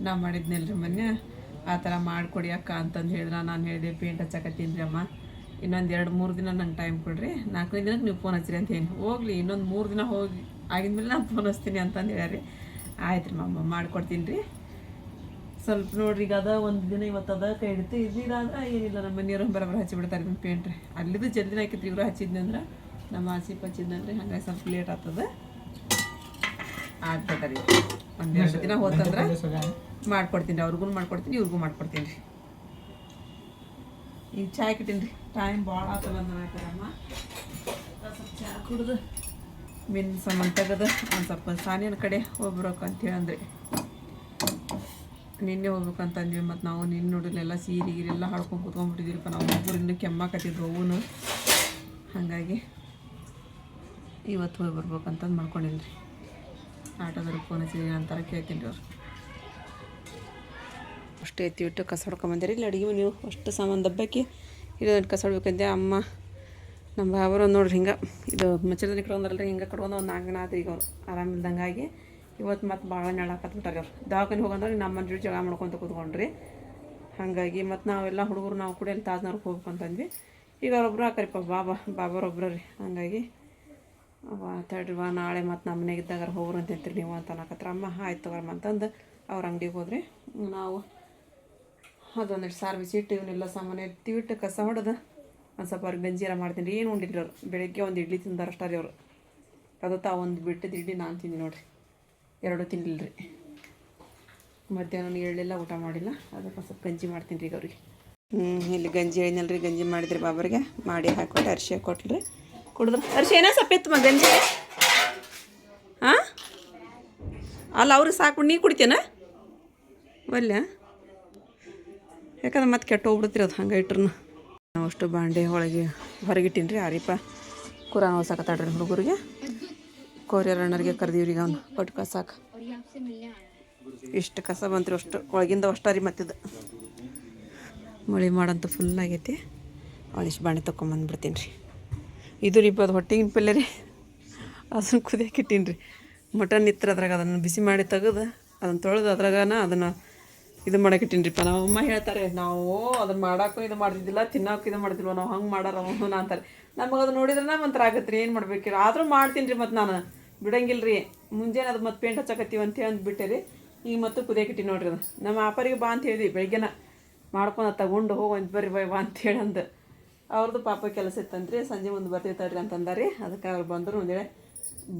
ನಾ ಮಾಡಿದ್ನಲ್ರಿ ಮೊನ್ನೆ ಆ ಥರ ಮಾಡಿಕೊಡಿ ಅಕ್ಕ ಅಂತಂದು ಹೇಳಿದ್ರೆ ನಾನು ಹೇಳಿದೆ ಪೇಂಟ್ ಹಚ್ಚಕತ್ತೀನಿ ರೀ ಅಮ್ಮ, ಇನ್ನೊಂದು 2-3 ದಿನ ನಂಗೆ ಟೈಮ್ ಕೊಡ್ರಿ, 4ನೇ ದಿನಕ್ಕೆ ನೀವು ಫೋನ್ ಹಚ್ಚಿರಿ ಅಂತ ಹೇಳಿ. ಹೋಗ್ಲಿ ಇನ್ನೊಂದು 3 ದಿನ ಹೋಗಿ ಆಗಿದ್ಮೇಲೆ ನಾನು ಫೋನ್ ಹಚ್ತೀನಿ ಅಂತಂದು ಹೇಳ್ಯಾರಿ. ಆಯ್ತು ರೀ ಮಮ್ಮ ಮಾಡಿಕೊಡ್ತೀನಿ ರೀ. ಸ್ವಲ್ಪ ನೋಡ್ರಿ ಈಗ ಅದ ಒಂದು ದಿನ ಇವತ್ತು ಅದ ಕೈ ಹಿಡಿತು. ಇದಿರಾದ್ರೆ ಏನಿಲ್ಲ ನಮ್ಮ ಮನೆಯವ್ರು ಬರೋಬ್ಬರ ಹಚ್ಚಿಬಿಡ್ತಾರೆ ಇದನ್ನು ಪೇಂಟ್ ರೀ. ಅಲ್ಲಿದ್ದು ಜಲ್ದಿನ ಹಾಕಿತ್ರಿ ಇವರು ಹಚ್ಚಿದ್ನಂದ್ರೆ, ನಮ್ಮ ಆಸಿಪ್ ಹಚ್ಚಿದ್ನಂದ್ರೆ ಹಂಗಾಗಿ ಸ್ವಲ್ಪ ಲೇಟ್ ಆಗ್ತದೆ. ಆಗ್ತದೆ ರೀ. 1-2 ದಿನ ಹೋತಂದ್ರೆ ಮಾಡ್ಕೊಡ್ತೀನಿ ರೀ. ಅವ್ರಿಗೂ ಮಾಡ್ಕೊಡ್ತೀನಿ ಇವ್ರಿಗೂ ಮಾಡ್ಕೊಡ್ತೀನಿ ರೀ. ಈಗ ಚಹಾ ಇಟ್ಟಿನಿ ರೀ. ಟೈಮ್ ಭಾಳ ಆಗ್ತಲ್ಲ ಅಂದಮ್ಮ. ಸ್ವಲ್ಪ ಚಹಾ ಕುಡ್ದು ಮೀನು ಸಾಮಾನು ತೆಗೆದು ಒಂದು ಸ್ವಲ್ಪ ಸಾನಿಯನ ಕಡೆ ಹೋಗ್ಬರೋಕೆ ಅಂತೇಳಿ ಅಂದ್ರಿ. ನಿನ್ನೆ ಹೋಗ್ಬೇಕಂತಂದ್ವಿ. ಮತ್ತು ನಾವು ನಿನ್ನೆ ನೋಡಿಲ್ಲ ಸೀರೆ ಗೀರೆಲ್ಲ ಹಾಡ್ಕೊಂಡು ಕೂತ್ಕೊಂಡ್ಬಿಟ್ಟಿದ್ದೀರಪ್ಪ. ನಾವು ಒಬ್ಬರಿಂದ ಕೆಮ್ಮಾಕತ್ತಿದ್ವು ಅವನು. ಹಾಗಾಗಿ ಇವತ್ತು ಹೋಗಿ ಬರ್ಬೇಕಂತಂದು ಮಾಡ್ಕೊಂಡಿನಿ ರೀ. ಆಟೋದವ್ರಿಗೆ ಫೋನ್ ಹಚ್ಚಿದ್ದೀನಿ ಅಂತಾರೆ ಕೇಳ್ತೀನಿ ರೀ ಅವ್ರು. ಅಷ್ಟು ಎತ್ತಿ ಬಿಟ್ಟು ಕಸ ಹೊಡ್ಕೊಂಬಂದಿರಿ. ಇಲ್ಲಿ ಅಡುಗೆ ನೀವು ಅಷ್ಟು ಸಾಮಾನು ದಬ್ಬಾಕಿ ಇದೊಂದು ಕಸ ಹೊಡ್ಬೇಕಂದೆ. ಅಮ್ಮ ನಮ್ಮ ಬಾಬರು ನೋಡ್ರಿ ಹಿಂಗೆ ಇದು ಮಚ್ಚರದಲ್ಲಿ ಕಟ್ಕೊಂಡ್ರಲ್ರಿ ಹಿಂಗೆ ಕಟ್ಕೊಂಡು ಒಂದು 4 ದಿನ ಆದ್ರಿ ಈಗ ಅವ್ರು ಆರಾಮಿಲ್ದಂಗಾಗಿ. ಇವತ್ತು ಮತ್ತು ಭಾಳ ನೆಳಾಕತ್ಬಿಟ್ಟಾರೆ ಅವ್ರು. ದವಾಖಾನೆ ಹೋಗಂದ್ರೆ ನಮ್ಮ ಮನೆ ಜೊತೆ ಜಗಳ ಮಾಡ್ಕೊತ ಕೂತ್ಕೊಂಡ್ರಿ. ಹಾಗಾಗಿ ಮತ್ತು ನಾವೆಲ್ಲ ಹುಡುಗರು ನಾವು ಕೂಡ ಇಲ್ಲಿ ತಾಜ್ನವ್ರಿಗೆ ಹೋಗ್ಬೇಕು ಅಂತಂದ್ವಿ. ಈಗ ಅವ್ರೊಬ್ರು ಹಾಕರಿಪ್ಪ ಬಾಬರೊಬ್ರು ರೀ. ಹಾಗಾಗಿ ತಡ್ರಿವ ನಾಳೆ ಮತ್ತು ನಮ್ಮ ಮನೆಗೆ ಇದ್ದಾಗ ಹೋಗ್ರು ಅಂತ ಅಂತೀರಿ ನೀವು ಅಂತ ಅನ್ನಕತ್ರ. ಅಮ್ಮ ಆಯ್ತು ತಗೋರಮ್ಮ ಅಂತಂದು ಅವ್ರ ಅಂಗಡಿಗೆ ಹೋದ್ರಿ. ನಾವು ಅದೊಂದಿಷ್ಟು ಸಾರು ಬಿಸಿಟ್ಟು ಇವನ್ನೆಲ್ಲ ಸಾಮಾನು ಎತ್ತಿಬಿಟ್ಟು ಕಸ ಹೊಡೆದು ಒಂದು ಸ್ವಲ್ಪ ಅವ್ರಿಗೆ ಗಂಜೀರ ಮಾಡ್ತೀನಿ ರೀ. ಏನು ಉಂಡಿದ್ರಿ ಅವ್ರು ಬೆಳಗ್ಗೆ ಒಂದು ಇಡ್ಲಿ ತಿಂದಾರ ಅಷ್ಟೇ ರೀ ಅವರು. ಅದು ಒಂದು ಬಿಟ್ಟಿದ್ದು ಇಡ್ಲಿ ನಾನು ತಿಂದು ನೋಡಿರಿ, 2 ತಿನ್ನಲಿಲ್ಲ ರೀ. ಮಧ್ಯಾಹ್ನ ಎಳ್ಳೆಲ್ಲ ಊಟ ಮಾಡಿಲ್ಲ. ಅದಕ್ಕೆ ಸ್ವಲ್ಪ ಗಂಜಿ ಮಾಡ್ತೀನಿ ರೀ ಈಗ ಅವ್ರಿಗೆ. ಇಲ್ಲಿ ಗಂಜಿ ಹೇಳಿನಲ್ಲ ರೀ. ಗಂಜಿ ಮಾಡಿದ್ರಿ ಬಾಬರಿಗೆ ಮಾಡಿ ಹಾಕ್ಕೊಟ್ಟು ಅರಿಶಿ ಹಾಕ್ಕೊಟ್ರಿ ಕುಡಿದ್ರೆ. ಅರಿಶಿ ಏನೋ ಸ್ವಲ್ಪ ಇತ್ತು ಗಂಜಿ. ಹಾಂ ಅಲ್ಲ ಅವ್ರಿಗೆ ಸಾಕು ನೀ ಕುಡಿತೇನ ಒಲ್ಲ? ಯಾಕಂದ್ರೆ ಮತ್ತೆ ಕೆಟ್ಟು ಹೋಗ್ಬಿಡ್ತೀರಿ ಅದು ಹಂಗೆ ಇಟ್ರು. ನಾವು ಅಷ್ಟು ಬಾಂಡೆ ಒಳಗೆ ಹೊರಗಿಟ್ಟೀನಿ ರೀ. ಆರಿಪ ಕುರಾನ್ ಓದ್ಸಕತ್ತಾಡ್ರಿ ಹುಡುಗರಿಗೆ. ಕೋರಿಯರ್ ಅಣ್ಣರಿಗೆ ಕರ್ದೀವ್ರಿಗೆ ಅವ್ನು ಕೊಟ್ಟು ಕಸಾಕ. ಇಷ್ಟು ಕಸ ಬಂತ್ರಿ ಅಷ್ಟು ಒಳಗಿಂದ ಅಷ್ಟ ರೀ. ಮತ್ತಿದ್ದು ಮಳೆ ಮಾಡಂತ ಫುಲ್ ಆಗೈತಿ. ಒಂದಿಷ್ಟು ಬಾಣೆ ತೊಗೊಂಬಂದ್ಬಿಡ್ತೀನಿ ರೀ. ಇದು ರೀ ಅದು ಹೊಟ್ಟೆಗಿನ ಪಲ್ಯ ರೀ. ಅದನ್ನು ಕುದಿಯಕ್ಕೆ ಇಟ್ಟೀನಿ ರೀ. ಮಟನ್ ಇತ್ತು ಅದ್ರಾಗ ಅದನ್ನು ಬಿಸಿ ಮಾಡಿ ತೆಗೆದು ಅದನ್ನು ತೊಳೆದು ಅದ್ರಾಗನ ಅದನ್ನು ಇದು ಮಾಡಕ್ಕೆ ಇಟ್ಟೀನಿರಿಪ್ಪ. ನಾವು ಅಮ್ಮ ಹೇಳ್ತಾರೆ ನಾವು ಅದನ್ನು ಮಾಡೋಕ್ಕೂ ಇದು ಮಾಡ್ತಿದ್ದಿಲ್ಲ, ತಿನ್ನೋಕ್ಕೂ ಇದು ಮಾಡ್ತಿಲ್ವ, ನಾವು ಹಂಗೆ ಮಾಡಾರ ಅವನು ಅಂತಾರೆ. ನಮಗೆ ಅದು ನೋಡಿದ್ರೆ ಒಂಥರ ಆಗತ್ತೆ ರೀ. ಏನು ಮಾಡ್ಬೇಕು ಆದರೂ ಮಾಡ್ತೀನಿ ರೀ. ಮತ್ತು ನಾನು ಬಿಡಂಗಿಲ್ಲ ರೀ. ಮುಂಜಾನೆ ಅದು ಮತ್ತು ಪೇಂಟ್ ಹಚ್ಚಕತ್ತೀವಿ ಅಂತೇಳಿ ಅಂದ್ಬಿಟ್ಟೆ ರೀ. ಈಗ ಮತ್ತು ಕುದಿಯಕ್ಕೆ ಇಟ್ಟು ನೋಡ್ರಿ. ಅದು ನಮ್ಮ ಆಪರಿಗೆ ಬಾ ಅಂತ ಹೇಳಿದ್ವಿ ಬೆಳಗ್ಗೆನ ಮಾಡ್ಕೊಂಡು ತಗೊಂಡು ಹೋಗಿ ಬರ್ರಿ ಬಾ ಅಂತೇಳಿ ಅಂದು. ಅವ್ರದ್ದು ಪಾಪ ಕೆಲಸ ಇತ್ತಂತ್ರಿ. ಸಂಜೆ ಮುಂದೆ ಬರ್ತಿರ್ತಾರ್ರಿ ಅಂತಂದಾರಿ. ಅದಕ್ಕೆ ಅವ್ರು ಬಂದರು ಒಂದೇಳೆ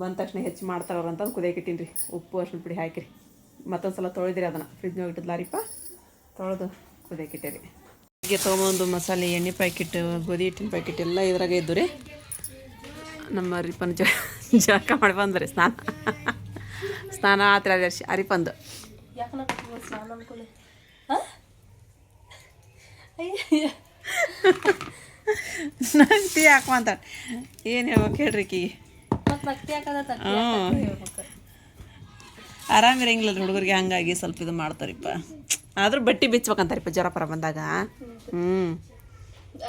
ಬಂದ ತಕ್ಷಣ ಹೆಚ್ಚು ಮಾಡ್ತಾರೆ ಅವ್ರು ಅಂತಂದು ಕುದಿಯಕ್ಕೆ ಇಟ್ಟೀನಿ ರೀ. ಉಪ್ಪು ಅರ್ಶಿಣ ಪುಡಿ ಹಾಕಿರಿ. ಮತ್ತೊಂದು ಸಲ ತೊಳೆದಿರಿ ಅದನ್ನು ಫ್ರಿಜ್ನಾಗ ಇಟ್ಟಿದ್ಲಾರಿಪ್ಪ. ತೊಳೆದು ಕುದಿಯಕ್ಕೆ ಇಟ್ಟೆ ರೀ. ಹೀಗೆ ತೊಗೊಂಬಂದು ಮಸಾಲೆ ಎಣ್ಣೆ ಪ್ಯಾಕೆಟ್ ಗೋಧಿ ಹಿಟ್ಟಿನ ಪ್ಯಾಕೆಟ್ ಎಲ್ಲ ಇದ್ರಾಗ ಇದ್ದು ರೀ. ನಮ್ಮ ಅರಿಪನ್ ಜಳಕ ಮಾಡಿ ಬಂದ್ರಿ. ಸ್ನಾನ ಆತ್ರ ಅರಿಪಂದು ನಂಗೆ ಟೀ ಹಾಕುವ ಅಂತ ಏನು ಹೇಳ್ಬೇಕು ಹೇಳ್ರಿ ಈಕಿಗೆ. ಮತ್ತು ಭಕ್ತಿ ಹಾಕೋದ ಆರಾಮಿರಂಗಿಲ್ಲ ಹುಡುಗರಿಗೆ ಹಂಗಾಗಿ ಸ್ವಲ್ಪ ಇದು ಮಾಡ್ತಾರಿಪ್ಪ. ಆದ್ರೂ ಬಟ್ಟೆ ಬಿಚ್ಬೇಕಂತಾರಿಪ್ಪ ಜ್ವರ ಪರ ಬಂದಾಗ.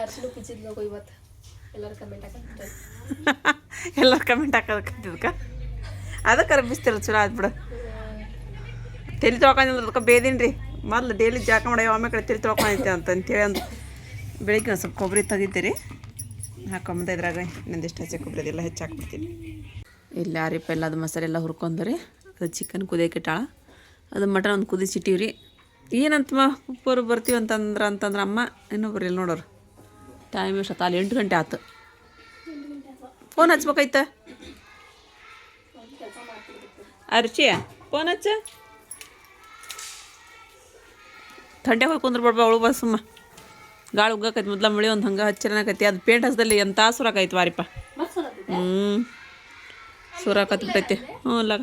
ಅರ್ಶಿನ ಬಿಚ್ಚಿದ್ಲು ಇವತ್ತು ಎಲ್ಲರೂ ಕಮೆಂಟ್ ಹಾಕಿರ್ತಾರೆ. ಎಲ್ಲರೂ ಕಮೆಂಟ್ ಹಾಕೋದಕ್ಕೆ ಅದಕ್ಕೆ ಬಿಸ್ತಿರ ಚಲೋ ಆದ್ಬಿಡು. ತಲೆ ತೊಳ್ಕೊಂಡಿಲ್ಲ ಅದಕ್ಕೆ ಬೇದೀನಿ ರೀ. ಮೊದ್ಲು ಡೈಲಿ ಜಾಕ ಮಾಡಿ ಒಮ್ಮೆ ಕಡೆ ತಲೆ ತೊಳ್ಕೊಂಡೈತೆ ಅಂತೇಳಿ ಅಂದು ಬೆಳಿಗ್ಗೆ ಒಂದು ಸ್ವಲ್ಪ ಕೊಬ್ಬರಿ ತೆಗಿತೀರಿ ಹಾಕೊಂಬಂದ ಇದ್ರಾಗ ಇನ್ನೊಂದಿಷ್ಟು ಹಚ್ಚಿ ಕೊಬ್ಬರಿ ಅದೆಲ್ಲ ಹೆಚ್ಚು ಹಾಕ್ಬಿಡ್ತೀನಿ. ಇಲ್ಲ ಆರಿಪ್ಪ ಎಲ್ಲ ಅದು ಮಸಾಲೆ ಎಲ್ಲ ಹುರ್ಕೊಂಡ್ರಿ. ಅದು ಚಿಕನ್ ಕುದಿಯೋಕಿಟ್ಟಾಳ. ಅದು ಮಟನ್ ಒಂದು ಕುದಿಸಿಟ್ಟಿವ್ರಿ. ಏನಂತ ಉಪ್ಪರು ಬರ್ತೀವಿ ಅಂತಂದ್ರೆ ಅಮ್ಮ ಇನ್ನೊಬ್ರು ಇಲ್ಲಿ ನೋಡೋರು ಟೈಮ್ ಎಷ್ಟೊತ್ತು ಅಲ್ಲಿ 8 ಗಂಟೆ ಆಯ್ತು. ಫೋನ್ ಹಚ್ಬೇಕಾಯ್ತ ಅರ್ಚಿ ಫೋನ್ ಹಚ್ಚ. ಥಂಡೆ ಹೋಗಿ ಕುಂದ್ರಬೇಡ್ಬ ಅವಳು ಬಸ್ ಸುಮ್ಮ ಗಾಳಿ ಉಗ್ಗಾಕೈತಿ. ಮೊದ್ಲ ಮಳೆ ಒಂದು ಹಂಗೆ ಹಚ್ಚರನಾಕೈತಿ. ಅದು ಪೇಂಟ್ ಹಚ್ಚದಲ್ಲಿ ಎಂಥ ಸುರಾಕೈತಿ ವಾರಿಪ್ಪ. ಸುರಾಕತ್ ಬಿಟ್ಟೈತಿ. ಹ್ಞೂ ಅಲ್ಲಾಗ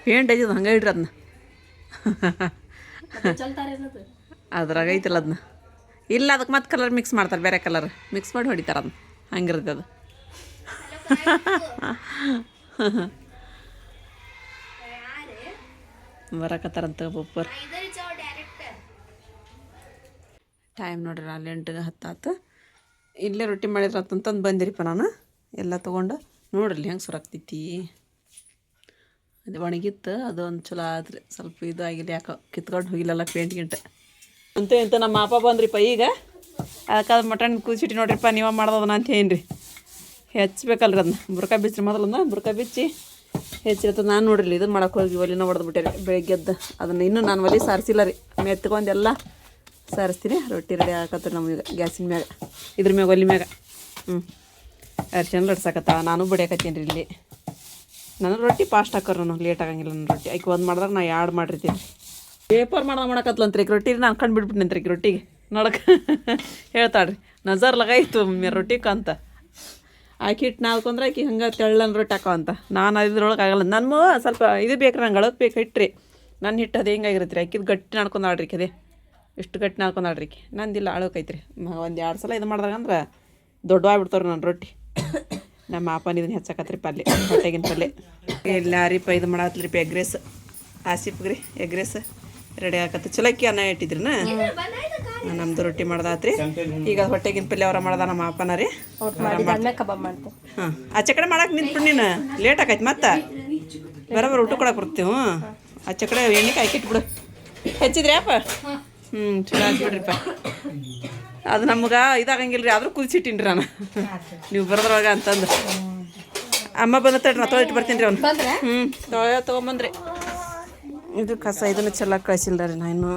ಪೇಂಟ್ ಐತದ ಹಂಗೆ ಇಡ್ರಿ ಅದನ್ನ. ಅದ್ರಾಗ ಐತಿಲ್ಲ ಅದನ್ನ. ಇಲ್ಲ ಅದಕ್ಕೆ ಮತ್ತೆ ಕಲರ್ ಮಿಕ್ಸ್ ಮಾಡ್ತಾರೆ, ಬೇರೆ ಕಲರ್ ಮಿಕ್ಸ್ ಮಾಡಿ ಹೊಡಿತಾರೆ ಅದನ್ನ. ಹಂಗಿರುತ್ತೆ ಅದು. ಬರಕತ್ತಾರಂತ ಬೊಪ್ಪರ್. ಟೈಮ್ ನೋಡ್ರಿ ಅಲ್ಲಿ 8:10 ಆತು. ಇಲ್ಲೇ ರೊಟ್ಟಿ ಮಾಡಿದ್ರ ಅಂತಂದು ಬಂದಿರಿಪ್ಪ ನಾನು ಎಲ್ಲ ತೊಗೊಂಡು. ನೋಡ್ರಿ ಹೆಂಗೆ ಸುರಾಕ್ತೈತಿ. ಅದು ಒಣಗಿತ್ತು. ಅದು ಒಂದು ಚಲೋ ಆದ್ರೆ ಸ್ವಲ್ಪ ಇದು ಆಗಿಲ್ಲ, ಯಾಕೆ ಕಿತ್ಕೊಂಡು ಹೋಗಿಲ್ಲಲ್ಲ ಪೇಂಟ್ ಗಿಂಟ ಅಂತೂ ನಮ್ಮ ಅಪ್ಪ ಬಂದ್ರಿಪ್ಪ ಈಗ. ಅದಕ್ಕೆ ಅದು ಮಟನ್ ಕುದಿಸಿಟ್ಟು ನೋಡ್ರಿಪ್ಪ ನೀವು ಮಾಡೋದನ್ನ ಅಂತ ಏನ್ರಿ ಹೆಚ್ಚಬೇಕಲ್ರಿ ಅದನ್ನ. ಬುರ್ಕ ಬಿಚ್ಚ್ರಿ ಮೊದಲನ್ನ ಬುರ್ಕ ಬಿಚ್ಚಿ ಹೆಚ್ಚಿರ್ತದೆ. ನಾನು ನೋಡ್ರಿ ಇದನ್ನು ಮಾಡೋಕೆ ಹೋಗಿ ಒಲಿನ ಹೊಡೆದು ರೀ ಬೆಳಗ್ಗೆದ್ದು. ಅದನ್ನು ಇನ್ನೂ ನಾನು ಒಲಿ ಸಾರಿಸಿಲ್ಲ ರೀ. ಮೆತ್ಕೊಂಡೆಲ್ಲ ಸಾರಿಸ್ತೀನಿ. ರೊಟ್ಟಿ ರೆಡಿ ಹಾಕತ್ತೀರಿ ನಮಗೆ ಗ್ಯಾಸಿನ ಮ್ಯಾಗ, ಇದ್ರ ಮ್ಯಾಗ ಒಲಿ ಮ್ಯಾಗ. ಅರ್ಶಿನ ಲಡ್ಸಾಕತ್ತ. ನಾನು ಬಡಿಯಾಕತ್ತೀನಿ ರೀ ಇಲ್ಲಿ. ನಾನು ರೊಟ್ಟಿ ಫಾಸ್ಟ್ ಹಾಕೋರು, ನಾನು ಲೇಟ್ ಆಗಂಗಿಲ್ಲ. ನನ್ನ ರೊಟ್ಟಿ ಆಕೆ ಒಂದು ಮಾಡಿದಾಗ ನಾ 2 ಮಾಡಿರ್ತೀನಿ. ಪೇಪರ್ ಮಾಡಕತ್ಲಂತ್ರಿ ಈಗ ರೊಟ್ಟಿ. ನಾನು ಕಂಡು ಬಿಟ್ಬಿಟ್ಟಿನಂತ್ರಿ ಈಗ ರೊಟ್ಟಿಗೆ ನೋಡಕ್ಕೆ ಹೇಳ್ತಾಳ್ರಿ ನಜರ್ ಲಗಾಯ್ತು ರೊಟ್ಟಿಗೆ ಅಂತ. ಆಕೆ ಹಿಟ್ಟು ನಾಲ್ಕೊಂಡ್ರೆ ಆಕೆ ಹಂಗೆ ತೆಳ್ಳನ ರೊಟ್ಟಿ ಹಾಕೋ ಅಂತ. ನಾನು ಇದ್ರೊಳಗೆ ಆಗಲ್ಲ. ನನ್ನ ಸ್ವಲ್ಪ ಇದು ಬೇಕು, ನಂಗೆ ಅಳೋದು ಬೇಕು ಹಿಟ್ರಿ. ನನ್ನ ಹಿಟ್ಟು ಅದು ಹೆಂಗಾಗಿರುತ್ತೆ ರೀ. ಆಕಿದು ಗಟ್ಟಿ ನಾಡ್ಕೊಂಡಾಳ್ರಿ ಅದೇ ಎಷ್ಟು ಗಟ್ಟಿ ನಾಡ್ಕೊಂಡಾಳ್ರಿ. ನಂದಿಲ್ಲ ಅಳೋಕೈತ್ರಿ. ಒಂದು 2 ಸಲ ಇದು ಮಾಡ್ದಾಗಂದ್ರೆ ದೊಡ್ಡವಾಗ್ಬಿಡ್ತಾವ್ರಿ ನನ್ನ ರೊಟ್ಟಿ. ನಮ್ಮ ಅಪ್ಪನ ಇದನ್ನ ಹೆಚ್ಚಾಕತ್ರಿ ಪಲ್ಯ, ಹೊಟ್ಟೆಗಿನ ಪಲ್ಯ. ಎಲ್ಲಾರಿಪ್ಪ ಇದು ಮಾಡತ್ಲಿರಿಪ್ಪ ಎಗ್ರೆಸ್. ಆಸಿಪ್ಗ್ರಿ ಎಗ್ರೆಸ್ ರೆಡಿ ಆಕತ್ತ. ಚಲೋಕ್ಕಿ ಅನ್ನ ಇಟ್ಟಿದ್ರಿನ ನಮ್ದು ರೊಟ್ಟಿ ಮಾಡ್ದಾತ್ರಿ. ಈಗ ಹೊಟ್ಟೆಗಿನ ಪಲ್ಯ ಅವ್ರ ಮಾಡ್ದ ನಮ್ಮ ಅಪ್ಪನ ರೀ. ಹಾಂ ಆಚೆ ಕಡೆ ಮಾಡಕ್ಕೆ ನಿಂತ್ಬಿಡು ನೀನು. ಲೇಟ್ ಆಕೈತಿ ಮತ್ತೆ ಬರೋಬರ ಊಟ ಕೊಡಕ್ಕೆ ಬರ್ತೀವಿ. ಆಚೆ ಕಡೆ ಎಣ್ಣೆ ಕಾಯ್ಕಿಟ್ಬಿಡು. ಹೆಚ್ಚಿದ್ರಿ ಅಪ್ಪ? ಚಲೋ ಆಯ್ತು ಅದು ನಮ್ಗೆ ಇದಾಗಂಗಿಲ್ಲ ರೀ. ಆದರೂ ಕುದಿಸಿಟ್ಟಿನಿ ರೀ ನಾನು ನೀವು ಬರೋದ್ರೊಳಗೆ ಅಂತಂದು. ಅಮ್ಮ ಬಂದ ತಡ್ರಿ ನಾ ತೊಳಿಟ್ಟು ಬರ್ತೀನಿ ರೀ ಅವ್ನು. ತೊಗೊಂಬಂದ್ರಿ. ಇದು ಕಸ ಇದನ್ನು ಚೆಲ್ಲಾಕ ಕಳಿಸಿಲ್ಲ ರೀ ನಾ ಇನ್ನು.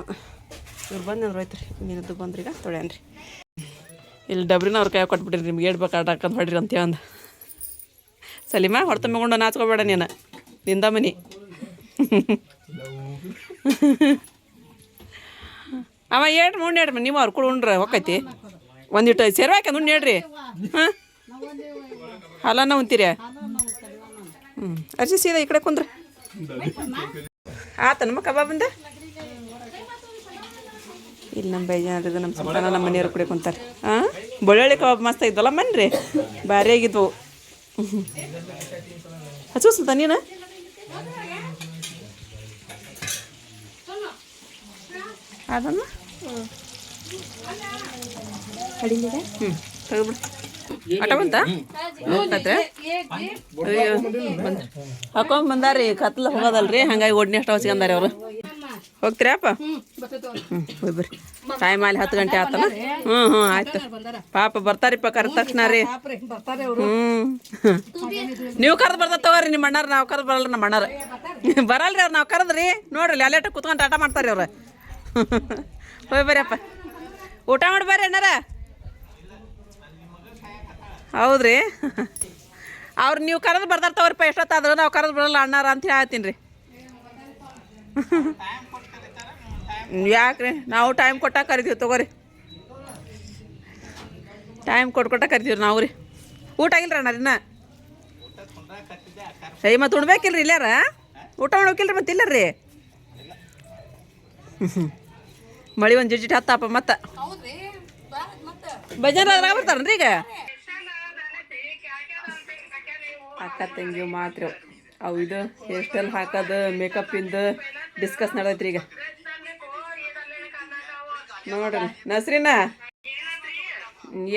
ಇವ್ರು ಬಂದು ಹೋಯ್ತು ರೀ. ನೀನದ್ದು ಬಂದ್ರಿ ಈಗ ತೊಳ್ಯಾನ್ರಿ. ಇಲ್ಲಿ ಡಬ್ರಿನ ಅವ್ರ ಕೈ ಕೊಟ್ಬಿಟ್ಟಿರಿ. ನಿಮ್ಗೆ ಹೇಳ್ಬೇಕು ಆಟ ಹಾಕೊಂಡು ಹೊಡ್ರಿ ಅಂತೇಳಿ ಅಂದ. ಸಲೀಮ ಹೊಡ್ತ ಮಗೊಂಡು ನಾಚ್ಕೋಬೇಡ ನೀನು ನಿಂದ ಮನಿ. ಅವ ಹೇಳ್ರಿ ನೋಡಿ ಹೇಳ್ರಿ ನೀವು ಅವ್ರು ಕೂಡ ಉಣ್ರಿ ಹೊಕ್ಕೈತಿ. ಒಂದಿಟ್ಟು ಸೇರು ಹಾಕಿ ಉಣ್ಣು ಹೇಳ್ರಿ. ಹಾಂ ಹಾಲನ್ನ ಉಂತೀರಿ. ಅರ್ಜಿ ಸೀದಾ ಈ ಕಡೆ ಕುಂದ್ರಿ. ಆತ ನಮ್ಮ ಕಬಾಬಂದ ಇಲ್ಲಿ ನಮ್ಮ ಬೈಜಾನ್ರಿದು ನಮ್ಮ ಸಂತಾನ ನಮ್ಮ ಮನೆಯವ್ರು ಕೂಡ ಕುಂತಾರೆ. ಹಾಂ ಬೆಳ್ಳುಳ್ಳಿ ಕಬಾಬ್ ಮಸ್ತ್ ಆಗಿದ್ವಲ್ಲ ಮನ್ರಿ, ಭಾರಿ ಆಗಿದ್ವು. ಹಚ್ಚು ಸುಲ್ತ ನೀನು ಅದನ್ನು ತೆಗೆದ್ಬಿಡು. ಆಟ ಬಂತ ಹಾಕೊಂಡ್ ಬಂದಾರಿ. ಕತ್ಲ ಹೋಗೋದಲ್ರಿ ಹಂಗಾಗಿ ಒಡ್ನಿ ಅಷ್ಟು ಹಚ್ಕೊಂಡಾರಿ ಅವರು. ಹೋಗ್ತೀರಪ್ಪ? ಹೋಗಿ ಬರ್ರಿ. ಟೈಮ್ ಅಲ್ಲಿ 10 ಗಂಟೆ ಆತಲ್ಲ. ಆಯ್ತು ಪಾಪ ಬರ್ತಾರಿಪ್ಪ ಕರೆದ ತಕ್ಷಣ ರೀ. ನೀವು ಕರೆದು ಬರ್ದ ತಗೋರಿ ನಿಮ್ಮ ಅಣ್ಣಾರ. ನಾವು ಕರೆದು ಬರಲ್ಲ ನಮ್ಮ ಅಣ್ಣಾರ ಬರಲ್ರಿ ಅವ್ರು. ನಾವು ಕರೆದ್ರಿ ನೋಡ್ರಿ ಅಲ್ಲೇಟ ಕುತ್ಕೊಂಡು ಆಟ ಮಾಡ್ತಾರೆ ಅವ್ರು. ಹೋಗಿ ಬರ್ರಿ ಅಪ್ಪ ಊಟ ಮಾಡಿ ಬರ್ರಿ ಅಣ್ಣಾರ. ಹೌದ್ರಿ ಅವ್ರು ನೀವು ಕರೆದು ಬರ್ದಾರ ತಗೋರಿಪ್ಪ. ಎಷ್ಟೊತ್ತಾದ್ರು ನಾವು ಕರೆದು ಬರಲ್ಲ ಅಣ್ಣಾರ ಅಂತ ಹೇಳ್ತೀನಿ ರೀ. ಯಾಕ್ರಿ ನಾವು ಟೈಮ್ ಕೊಟ್ಟಾಗ ಕರಿತೀವಿ ತಗೋರಿ. ಟೈಮ್ ಕೊಟ್ಟ ಕರಿತೀವಿ ನಾವು ರೀ. ಊಟ ಆಗಿಲ್ಲ ಅಣ್ಣ ಇನ್ನ. ಮತ್ತು ಉಣ್ಬೇಕಿಲ್ರಿ ಇಲ್ಲಾರ? ಊಟ ಮಾಡ್ಬೇಕಿಲ್ರಿ ಮತ್ತೆ ಇಲ್ಲ ರೀ. ಮಳಿ ಒಂದು ಜಿಡ್ಜಿಟ್ ಹತ್ತಪ್ಪ ಮತ್ತೆ ಭಜನ್ ಅದ್ರಾಗ ಬರ್ತಾರನ್ರಿ ಈಗ ಅಕ್ಕ ತಂಗಿ ಮಾತ್ರ ಅವು ಇದು ಹೇರ್ ಸ್ಟೈಲ್ ಹಾಕೋದು ಮೇಕಪ್ಪಿಂದು ಡಿಸ್ಕಸ್ ನಡೆದೈತ್ರಿ ಈಗ ನೋಡ್ರಿ ನಸ್ರಿನ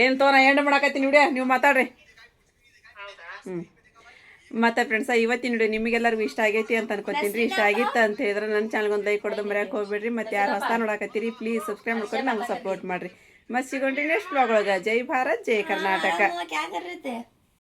ಏನು ತೋ ನಾ ಎಂಡ್ ಮಾಡಾಕತ್ತೀನಿ ವಿಡಿಯೋ ನೀವು ಮಾತಾಡ್ರಿ ಮತ್ತೆ ಫ್ರೆಂಡ್ಸ ಇವತ್ತಿನ ವಿಡಿಯೋ ನಿಮಗೆಲ್ಲರಿಗೂ ಇಷ್ಟ ಆಗೈತಿ ಅಂತ ಅನ್ಕೋತೀನಿ ರೀ. ಇಷ್ಟ ಆಗಿತ್ತು ಅಂತ ಹೇಳಿದ್ರೆ ನನ್ನ ಚಾನಲ್ಗೊಂದು ಲೈಕ್ ಕೊಡೋದು ಮರ್ಯಾಕೆ ಹೋಗ್ಬೇಡ್ರಿ. ಮತ್ತು ಯಾರು ಹೊಸ ನೋಡಾಕತ್ತೀರಿ ಪ್ಲೀಸ್ ಸಬ್ಸ್ಕ್ರೈಬ್ ಮಾಡ್ಕೊಂಡು ನಮ್ಗೆ ಸಪೋರ್ಟ್ ಮಾಡಿರಿ. ಮತ್ತೆ ಸಿಗೋಣ್ರಿ ನೆಕ್ಸ್ಟ್ ಬ್ಲಾಗ್ ಒಳಗೆ. ಜೈ ಭಾರತ್ ಜೈ ಕರ್ನಾಟಕ.